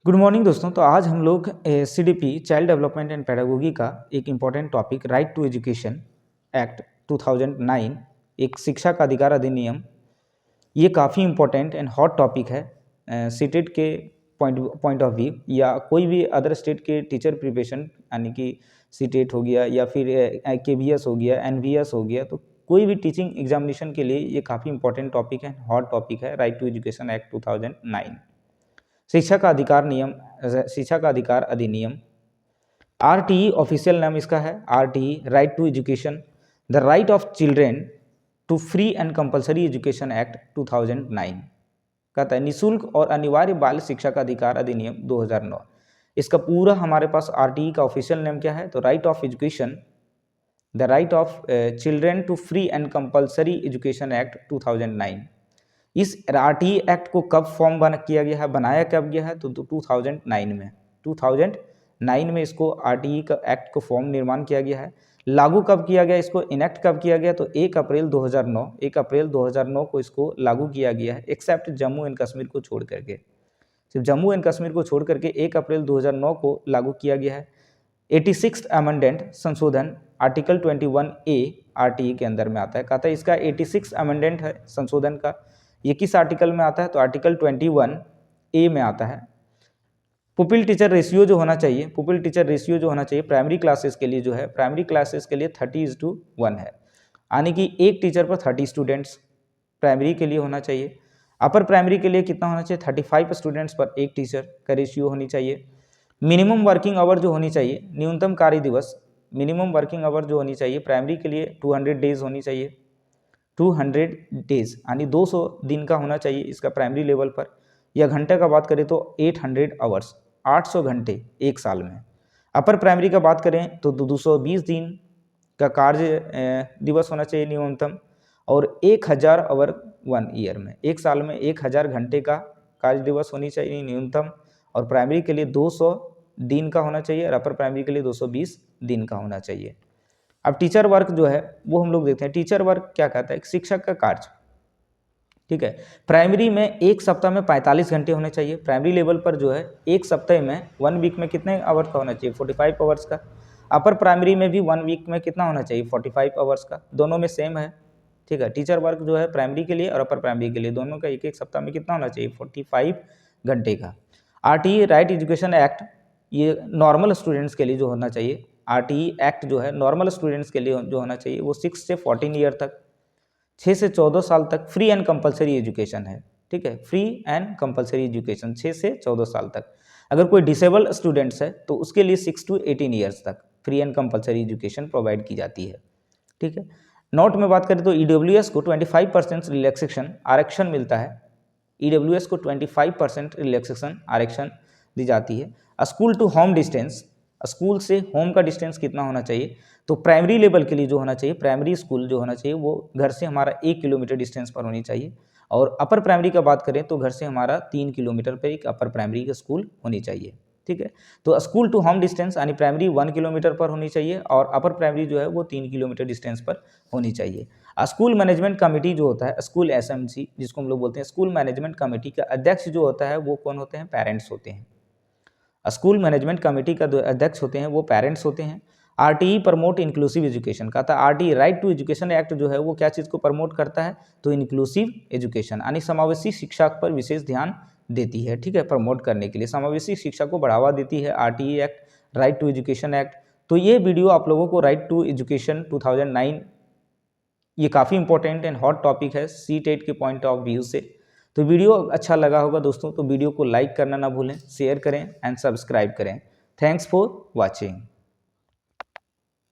Good morning दोस्तों। तो आज हम लोग CDP child development and pedagogy का एक important topic right to education act 2009 एक शिक्षा का अधिकार अधिनियम, ये काफ़ी इम्पोर्टेंट एंड हॉट टॉपिक है सीटेट के पॉइंट ऑफ व्यू या कोई भी अदर स्टेट के टीचर प्रिपरेशन, यानी कि सीटेट हो गया या फिर KVS हो गया, NVS हो गया, तो कोई भी टीचिंग एग्जामिनेशन के लिए ये काफ़ी इंपॉर्टेंट टॉपिक है, हॉट टॉपिक है राइट टू एजुकेशन एक्ट 2009। शिक्षा का अधिकार नियम, शिक्षा का अधिकार अधिनियम, RTE ऑफिशियल नाम इसका है, RTE right to education, the right of children to free and compulsory education act 2009 कहता है निःशुल्क और अनिवार्य बाल शिक्षा का अधिकार अधिनियम 2009। इसका पूरा हमारे पास RTE का ऑफिशियल नेम क्या है, तो right of education, the right of children to free and compulsory education act 2009। इस RTE एक्ट को कब फॉर्म किया गया है, बनाया कब गया है, तो 2009 में इसको RTE का एक्ट को फॉर्म निर्माण किया गया है। लागू कब किया गया, इसको इनेक्ट कब किया गया, तो 1 अप्रैल 2009 को इसको लागू किया गया है, एक्सेप्ट जम्मू एंड कश्मीर को छोड़ करके। सिर्फ जम्मू एंड कश्मीर को छोड़ करके 1 अप्रैल 2009 को लागू किया गया है। 86 अमेंडेंट संशोधन आर्टिकल 21A RTE के अंदर में आता है। कहता है इसका 86 अमेंडेंट है संशोधन का, ये किस आर्टिकल में आता है, तो आर्टिकल 21A में आता है। पुपिल टीचर रेशियो जो होना चाहिए, पुपिल टीचर रेशियो जो होना चाहिए प्राइमरी क्लासेस के लिए जो है, प्राइमरी क्लासेस के लिए 30:1 है, यानी कि एक टीचर पर 30 स्टूडेंट्स प्राइमरी के लिए होना चाहिए। अपर प्राइमरी के लिए कितना होना चाहिए, 35 स्टूडेंट्स पर एक टीचर का रेशियो होनी चाहिए। मिनिमम वर्किंग आवर जो होनी चाहिए, न्यूनतम कार्य दिवस, मिनिमम वर्किंग आवर जो होनी चाहिए प्राइमरी के लिए 200 डेज होनी चाहिए, 200 डेज यानी 200 दिन का होना चाहिए इसका प्राइमरी लेवल पर। या घंटे का बात करें तो 800 आवर्स, 800 घंटे एक साल में। अपर प्राइमरी का बात करें तो 220 दिन का कार्य दिवस होना चाहिए न्यूनतम, और 1000 आवर 1 ईयर में, एक साल में 1000 घंटे का कार्य दिवस होनी चाहिए न्यूनतम, और प्राइमरी के लिए 200 दिन का होना चाहिए और अपर प्राइमरी के लिए 220 दिन का होना चाहिए। अब टीचर वर्क जो है वो हम लोग देखते हैं। टीचर वर्क क्या कहता है, शिक्षक का कार्य, ठीक है। प्राइमरी में एक सप्ताह में 45 घंटे होने चाहिए, प्राइमरी लेवल पर जो है एक सप्ताह में 1 वीक में कितने आवर्स का होना चाहिए, 45 आवर्स का। अपर प्राइमरी में भी 1 वीक में कितना होना चाहिए, 45 आवर्स का, दोनों में सेम है, ठीक है। टीचर वर्क जो है प्राइमरी के लिए और अपर प्राइमरी के लिए दोनों का एक एक सप्ताह में कितना होना चाहिए, 45 घंटे का। RTE राइट एजुकेशन एक्ट, ये नॉर्मल स्टूडेंट्स के लिए जो होना चाहिए, RTE एक्ट जो है नॉर्मल स्टूडेंट्स के लिए जो होना चाहिए वो 6 से 14 ईयर तक, 6 से 14 साल तक फ्री एंड कंपलसरी एजुकेशन है, ठीक है। फ्री एंड कंपलसरी एजुकेशन 6 से 14 साल तक। अगर कोई डिसेबल स्टूडेंट्स है तो उसके लिए 6 to 18 ईयर्स तक free and compulsory education provide की जाती है, ठीक है। नोट में बात करें तो EWS को 25% रिलैक्सेशन आरक्षण मिलता है, EWS को 25% रिलैक्सेशन आरक्षण दी जाती है। School to home distance, school से होम का डिस्टेंस कितना होना चाहिए, तो प्राइमरी लेवल के लिए जो होना चाहिए, प्राइमरी स्कूल जो होना चाहिए वो घर से हमारा 1 किलोमीटर डिस्टेंस पर होनी चाहिए, और अपर प्राइमरी का बात करें तो घर से हमारा 3 किलोमीटर पर एक अपर प्राइमरी का स्कूल होनी चाहिए, ठीक है। तो स्कूल टू होम डिस्टेंस यानी प्राइमरी 1 किलोमीटर पर होनी चाहिए और अपर प्राइमरी जो है वो 3 किलोमीटर डिस्टेंस पर होनी चाहिए। स्कूल मैनेजमेंट कमेटी जो होता है, स्कूल SMC जिसको हम लोग बोलते हैं, स्कूल मैनेजमेंट कमेटी का अध्यक्ष जो होता है वो कौन होते हैं, पेरेंट्स होते हैं। स्कूल मैनेजमेंट कमेटी का जो अध्यक्ष होते हैं वो पेरेंट्स होते हैं। RTE प्रमोट इंक्लूसिव एजुकेशन, कहता है RTE right to education act जो है वो क्या चीज़ को प्रमोट करता है, तो इंक्लूसिव एजुकेशन यानी समावेशी शिक्षा पर विशेष ध्यान देती है, ठीक है। प्रमोट करने के लिए समावेशी शिक्षा को बढ़ावा देती है RTE act, right to education act. तो ये वीडियो आप लोगों को राइट टू एजुकेशन 2009, ये काफ़ी इंपॉर्टेंट एंड हॉट टॉपिक है CTET के पॉइंट ऑफ व्यू से। तो वीडियो अच्छा लगा होगा दोस्तों तो वीडियो को लाइक करना ना भूलें, शेयर करें एंड सब्सक्राइब करें। Thanks for watching.